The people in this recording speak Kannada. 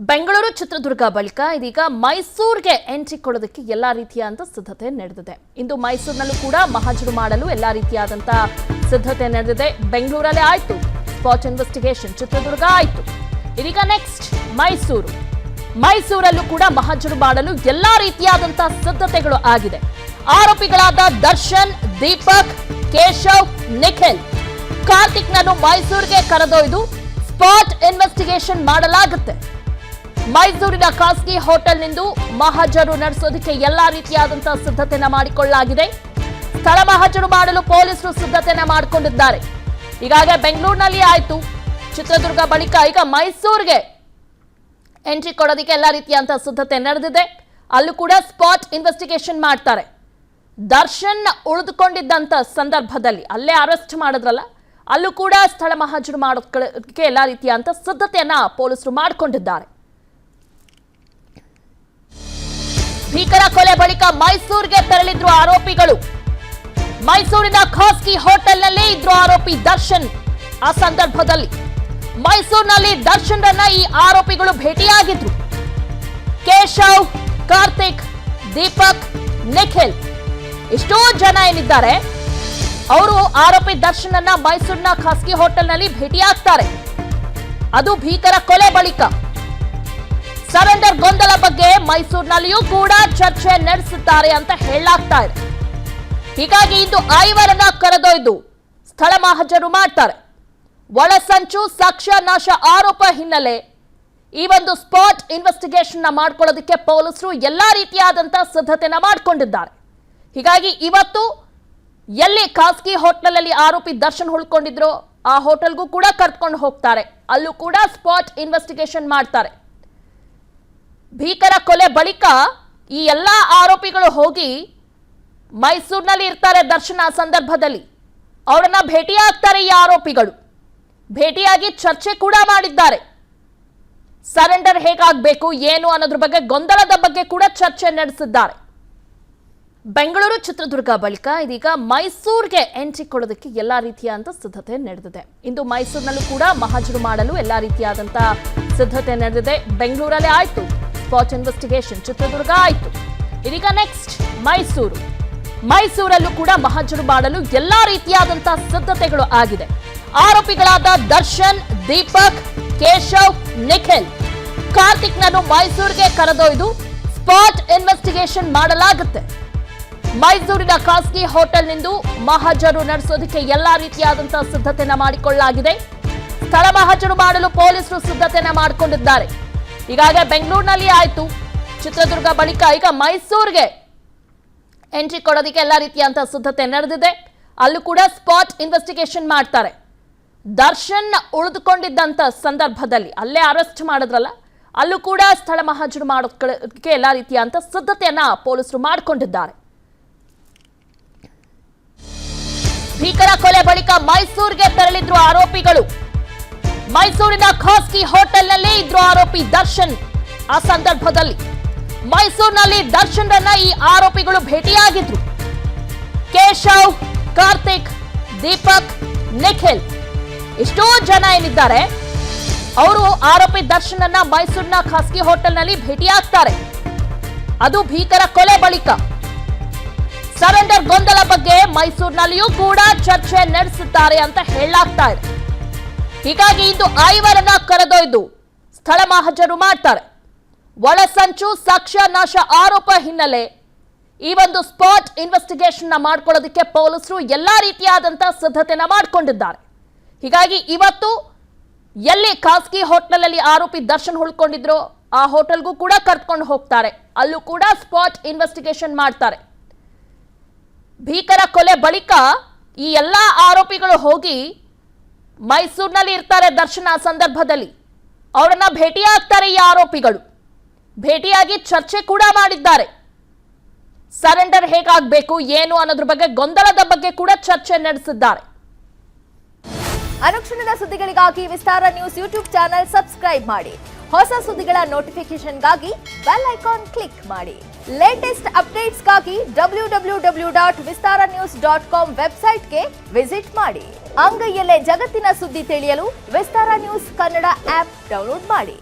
ಬೆಂಗಳೂರು ಚಿತ್ರದುರ್ಗ ಬಳಿಕ ಇದೀಗ ಮೈಸೂರಿಗೆ ಎಂಟ್ರಿ ಕೊಡೋದಕ್ಕೆ ಎಲ್ಲಾ ರೀತಿಯಾದಂತ ಸಿದ್ಧತೆ ನಡೆದಿದೆ. ಇಂದು ಮೈಸೂರಿನಲ್ಲೂ ಕೂಡ ಮಹಾಜರು ಮಾಡಲು ಎಲ್ಲಾ ರೀತಿಯಾದಂತ ಸಿದ್ಧತೆ ನಡೆದಿದೆ. ಬೆಂಗಳೂರಲ್ಲೇ ಆಯ್ತು ಸ್ಪಾಟ್ ಇನ್ವೆಸ್ಟಿಗೇಷನ್, ಚಿತ್ರದುರ್ಗ ಆಯ್ತು, ಇದೀಗ ನೆಕ್ಸ್ಟ್ ಮೈಸೂರಲ್ಲೂ ಕೂಡ ಮಹಾಜರು ಮಾಡಲು ಎಲ್ಲಾ ರೀತಿಯಾದಂತ ಸಿದ್ಧತೆಗಳು ಆಗಿದೆ. ಆರೋಪಿಗಳಾದ ದರ್ಶನ್, ದೀಪಕ್, ಕೇಶವ್, ನಿಖಿಲ್, ಕಾರ್ತಿಕ್ನನ್ನು ಮೈಸೂರಿಗೆ ಕರೆದೊಯ್ದು ಸ್ಪಾಟ್ ಇನ್ವೆಸ್ಟಿಗೇಷನ್ ಮಾಡಲಾಗುತ್ತೆ. ಮೈಸೂರಿನ ಖಾಸಗಿ ಹೋಟೆಲ್ನಿಂದ ಮಹಾಜರು ನಡೆಸೋದಕ್ಕೆ ಎಲ್ಲಾ ರೀತಿಯಾದಂತಹ ಸಿದ್ಧತೆಯನ್ನ ಮಾಡಿಕೊಳ್ಳಲಾಗಿದೆ. ಸ್ಥಳ ಮಹಾಜರು ಮಾಡಲು ಪೊಲೀಸರು ಸಿದ್ಧತೆಯನ್ನ ಮಾಡಿಕೊಂಡಿದ್ದಾರೆ. ಈಗಾಗಲೇ ಬೆಂಗಳೂರಿನಲ್ಲಿ ಆಯ್ತು, ಚಿತ್ರದುರ್ಗ ಬಳಿಕ ಈಗ ಮೈಸೂರಿಗೆ ಎಂಟ್ರಿ ಕೊಡೋದಕ್ಕೆ ಎಲ್ಲಾ ರೀತಿಯಾದಂತಹ ಸಿದ್ಧತೆ ನಡೆದಿದೆ. ಅಲ್ಲೂ ಕೂಡ ಸ್ಪಾಟ್ ಇನ್ವೆಸ್ಟಿಗೇಷನ್ ಮಾಡ್ತಾರೆ. ದರ್ಶನ್ ಉಳಿದುಕೊಂಡಿದ್ದಂತ ಸಂದರ್ಭದಲ್ಲಿ ಅಲ್ಲೇ ಅರೆಸ್ಟ್ ಮಾಡಿದ್ರಲ್ಲ, ಅಲ್ಲೂ ಕೂಡ ಸ್ಥಳ ಮಹಾಜರು ಮಾಡೋದಕ್ಕೆ ಎಲ್ಲಾ ರೀತಿಯಾದಂತಹ ಸಿದ್ಧತೆಯನ್ನ ಪೊಲೀಸರು ಮಾಡಿಕೊಂಡಿದ್ದಾರೆ. ಭೀಕರ ಕೊಲೆ ಬಳಿಕ ಮೈಸೂರಿಗೆ ತೆರಳಿದ್ರು ಆರೋಪಿಗಳು. ಮೈಸೂರಿನ ಖಾಸಗಿ ಹೋಟೆಲ್ನಲ್ಲಿ ಇದ್ರು ಆರೋಪಿ ದರ್ಶನ್. ಆ ಸಂದರ್ಭದಲ್ಲಿ ಮೈಸೂರಿನಲ್ಲಿ ದರ್ಶನ್ರನ್ನ ಈ ಆರೋಪಿಗಳು ಭೇಟಿಯಾಗಿದ್ರು. ಕೇಶವ್, ಕಾರ್ತಿಕ್, ದೀಪಕ್, ನಿಖಿಲ್ ಎಷ್ಟೋ ಜನ ಏನಿದ್ದಾರೆ ಅವರು ಆರೋಪಿ ದರ್ಶನನ್ನ ಮೈಸೂರಿನ ಖಾಸಗಿ ಹೋಟೆಲ್ನಲ್ಲಿ ಭೇಟಿಯಾಗ್ತಾರೆ. ಅದು ಭೀಕರ ಕೊಲೆ ಬಳಿಕ. ಸರೆಂಡರ್ ಗೊಂದಲ ಬಗ್ಗೆ ಮೈಸೂರಿನಲ್ಲಿಯೂ ಕೂಡ ಚರ್ಚೆ ನಡೆಸಿದ್ದಾರೆ ಅಂತ ಹೇಳಲಾಗ್ತಾ ಇದೆ. ಹೀಗಾಗಿ ಇಂದು ಐವರನ್ನ ಕರೆದೊಯ್ದು ಸ್ಥಳ ಮಹಾಜರು ಮಾಡ್ತಾರೆ. ಒಳಸಂಚು, ಸಾಕ್ಷ್ಯ ನಾಶ ಆರೋಪ ಹಿನ್ನೆಲೆ ಈ ಒಂದು ಸ್ಪಾಟ್ ಇನ್ವೆಸ್ಟಿಗೇಷನ್ ಮಾಡ್ಕೊಳ್ಳೋದಕ್ಕೆ ಪೊಲೀಸರು ಎಲ್ಲಾ ರೀತಿಯಾದಂತಹ ಸಿದ್ಧತೆಯನ್ನ ಮಾಡಿಕೊಂಡಿದ್ದಾರೆ. ಹೀಗಾಗಿ ಇವತ್ತು ಎಲ್ಲಿ ಖಾಸಗಿ ಹೋಟೆಲ್ನಲ್ಲಿ ಆರೋಪಿ ದರ್ಶನ್ ಉಳ್ಕೊಂಡಿದ್ರು ಆ ಹೋಟೆಲ್ಗೂ ಕೂಡ ಕರ್ಕೊಂಡು ಹೋಗ್ತಾರೆ. ಅಲ್ಲೂ ಕೂಡ ಸ್ಪಾಟ್ ಇನ್ವೆಸ್ಟಿಗೇಷನ್ ಮಾಡ್ತಾರೆ. ಭೀಕರ ಕೊಲೆ ಬಳಿಕ ಈ ಎಲ್ಲಾ ಆರೋಪಿಗಳು ಹೋಗಿ ಮೈಸೂರಿನಲ್ಲಿ ಇರ್ತಾರೆ. ದರ್ಶನ ಸಂದರ್ಭದಲ್ಲಿ ಅವರನ್ನ ಭೇಟಿಯಾಗ್ತಾರೆ. ಈ ಆರೋಪಿಗಳು ಭೇಟಿಯಾಗಿ ಚರ್ಚೆ ಕೂಡ ಮಾಡಿದ್ದಾರೆ. ಸರೆಂಡರ್ ಹೇಗಾಗಬೇಕು ಏನು ಅನ್ನೋದ್ರ ಬಗ್ಗೆ, ಗೊಂದಲದ ಬಗ್ಗೆ ಕೂಡ ಚರ್ಚೆ ನಡೆಸಿದ್ದಾರೆ. ಬೆಂಗಳೂರು ಚಿತ್ರದುರ್ಗ ಬಳಿಕ ಇದೀಗ ಮೈಸೂರಿಗೆ ಎಂಟ್ರಿ ಕೊಡೋದಕ್ಕೆ ಎಲ್ಲಾ ರೀತಿಯಾದಂತ ಸಿದ್ಧತೆ ನಡೆದಿದೆ. ಇಂದು ಮೈಸೂರಿನಲ್ಲೂ ಕೂಡ ಮಹಾಜರು ಮಾಡಲು ಎಲ್ಲಾ ರೀತಿಯಾದಂತ ಸಿದ್ಧತೆ ನಡೆದಿದೆ. ಬೆಂಗಳೂರಲ್ಲೇ ಆಯ್ತು ಸ್ಪಾಟ್ ಇನ್ವೆಸ್ಟಿಗೇಷನ್, ಚಿತ್ರದುರ್ಗ ಆಯ್ತು, ಇದೀಗ ನೆಕ್ಸ್ಟ್ ಮೈಸೂರಲ್ಲೂ ಕೂಡ ಮಹಾಜರು ಮಾಡಲು ಎಲ್ಲಾ ರೀತಿಯಾದಂತಹ ಸಿದ್ಧತೆಗಳು ಆಗಿದೆ. ಆರೋಪಿಗಳಾದ ದರ್ಶನ್, ದೀಪಕ್, ಕೇಶವ್, ನಿಖಿಲ್, ಕಾರ್ತಿಕ್ನನ್ನು ಮೈಸೂರಿಗೆ ಕರೆದೊಯ್ದು ಸ್ಪಾಟ್ ಇನ್ವೆಸ್ಟಿಗೇಷನ್ ಮಾಡಲಾಗುತ್ತೆ. ಮೈಸೂರಿನ ಖಾಸಗಿ ಹೋಟೆಲ್ನಿಂದ ಮಹಾಜರು ನಡೆಸೋದಕ್ಕೆ ಎಲ್ಲಾ ರೀತಿಯಾದಂತಹ ಸಿದ್ಧತೆಯನ್ನ ಮಾಡಿಕೊಳ್ಳಲಾಗಿದೆ. ಸ್ಥಳ ಮಹಾಜರು ಮಾಡಲು ಪೊಲೀಸರು ಸಿದ್ಧತೆಯನ್ನ ಮಾಡಿಕೊಂಡಿದ್ದಾರೆ. ಈಗಾಗಲೇ ಬೆಂಗಳೂರಿನಲ್ಲಿ ಆಯ್ತು, ಚಿತ್ರದುರ್ಗ ಬಳಿಕ ಈಗ ಮೈಸೂರಿಗೆ ಎಂಟ್ರಿ ಕೊಡೋದಕ್ಕೆ ಎಲ್ಲಾ ರೀತಿಯಾದಂತಹ ಸಿದ್ಧತೆ ನಡೆದಿದೆ. ಅಲ್ಲೂ ಕೂಡ ಸ್ಪಾಟ್ ಇನ್ವೆಸ್ಟಿಗೇಷನ್ ಮಾಡ್ತಾರೆ. ದರ್ಶನ್ ಉಳಿದುಕೊಂಡಿದ್ದಂತ ಸಂದರ್ಭದಲ್ಲಿ ಅಲ್ಲೇ ಅರೆಸ್ಟ್ ಮಾಡಿದ್ರಲ್ಲ, ಅಲ್ಲೂ ಕೂಡ ಸ್ಥಳ ಮಹಾಜರು ಮಾಡೋದಕ್ಕೆ ಎಲ್ಲಾ ರೀತಿಯಾದಂತಹ ಸಿದ್ಧತೆಯನ್ನ ಪೊಲೀಸರು ಮಾಡಿಕೊಂಡಿದ್ದಾರೆ. ಭೀಕರ ಕೊಲೆ ಬಳಿಕ ಮೈಸೂರಿಗೆ ತೆರಳಿದ್ರು ಆರೋಪಿಗಳು. ಮೈಸೂರಿನ ಖಾಸಗಿ ಹೋಟೆಲ್ನಲ್ಲಿ ಇದ್ರು ಆರೋಪಿ ದರ್ಶನ್. ಆ ಸಂದರ್ಭದಲ್ಲಿ ಮೈಸೂರಿನಲ್ಲಿ ದರ್ಶನ್ರನ್ನ ಈ ಆರೋಪಿಗಳು ಭೇಟಿಯಾಗಿದ್ರು. ಕೇಶವ್, ಕಾರ್ತಿಕ್, ದೀಪಕ್, ನಿಖಿಲ್ ಎಷ್ಟೋ ಜನ ಏನಿದ್ದಾರೆ ಅವರು ಆರೋಪಿ ದರ್ಶನನ್ನ ಮೈಸೂರಿನ ಖಾಸಗಿ ಹೋಟೆಲ್ನಲ್ಲಿ ಭೇಟಿಯಾಗ್ತಾರೆ. ಅದು ಭೀಕರ ಕೊಲೆ ಬಳಿಕ. ಸರೆಂಡರ್ ಗೊಂದಲ ಬಗ್ಗೆ ಮೈಸೂರಿನಲ್ಲಿಯೂ ಕೂಡ ಚರ್ಚೆ ನಡೆಸಿದ್ದಾರೆ ಅಂತ ಹೇಳಲಾಗ್ತಾ ಇದೆ. ಹೀಗಾಗಿ ಇಂದು ಐವರನ್ನ ಕರೆದೊಯ್ದು ಸ್ಥಳ ಮಹಾಜರು ಮಾಡ್ತಾರೆ. ಒಳಸಂಚು, ಸಾಕ್ಷ್ಯ ನಾಶ ಆರೋಪ ಹಿನ್ನೆಲೆ ಈ ಒಂದು ಸ್ಪಾಟ್ ಇನ್ವೆಸ್ಟಿಗೇಷನ್ ಮಾಡ್ಕೊಳ್ಳೋದಕ್ಕೆ ಪೊಲೀಸರು ಎಲ್ಲಾ ರೀತಿಯಾದಂತಹ ಸಿದ್ಧತೆಯನ್ನ ಮಾಡಿಕೊಂಡಿದ್ದಾರೆ. ಹೀಗಾಗಿ ಇವತ್ತು ಎಲ್ಲಿ ಖಾಸಗಿ ಹೋಟೆಲ್ನಲ್ಲಿ ಆರೋಪಿ ದರ್ಶನ್ ಉಳ್ಕೊಂಡಿದ್ರು ಆ ಹೋಟೆಲ್ಗೂ ಕೂಡ ಕರ್ಕೊಂಡು ಹೋಗ್ತಾರೆ. ಅಲ್ಲೂ ಕೂಡ ಸ್ಪಾಟ್ ಇನ್ವೆಸ್ಟಿಗೇಷನ್ ಮಾಡ್ತಾರೆ. ಭೀಕರ ಕೊಲೆ ಬಳಿಕ ಈ ಎಲ್ಲಾ ಆರೋಪಿಗಳು ಹೋಗಿ ಮೈಸೂರಿನಲ್ಲಿ ಇರ್ತಾರೆ. ದರ್ಶನ ಸಂದರ್ಭದಲ್ಲಿ ಅವರನ್ನ ಭೇಟಿಯಾಗ್ತಾರೆ. ಈ ಆರೋಪಿಗಳು ಭೇಟಿಯಾಗಿ ಚರ್ಚೆ ಕೂಡ ಮಾಡಿದ್ದಾರೆ. ಸರೆಂಡರ್ ಹೇಗಾಗಬೇಕು ಏನು ಅನ್ನೋದ್ರ ಬಗ್ಗೆ, ಗೊಂದಲದ ಬಗ್ಗೆ ಕೂಡ ಚರ್ಚೆ ನಡೆಸಿದ್ದಾರೆ. ಅನುಕ್ಷಣದ ಸುದ್ದಿಗಳಿಗಾಗಿ ವಿಸ್ತಾರ ನ್ಯೂಸ್ ಯೂಟ್ಯೂಬ್ ಚಾನೆಲ್ ಸಬ್ಸ್ಕ್ರೈಬ್ ಮಾಡಿ. ಹೊಸ ಸುದ್ದಿಗಳ ನೋಟಿಫಿಕೇಶನ್ಗಾಗಿ ಬೆಲ್ ಐಕಾನ್ ಕ್ಲಿಕ್ ಮಾಡಿ. ಲೇಟೆಸ್ಟ್ ಅಪ್ಡೇಟ್ಸ್ಗಾಗಿ www.vistaranews.com ವೆಬ್ಸೈಟ್ಗೆ ವಿಸಿಟ್ ಮಾಡಿ. ಅಂಗೈಯಲ್ಲೇ ಜಗತ್ತಿನ ಸುದ್ದಿ ತಿಳಿಯಲು ವಿಸ್ತಾರ ನ್ಯೂಸ್ ಕನ್ನಡ ಆಪ್ ಡೌನ್ಲೋಡ್ ಮಾಡಿ.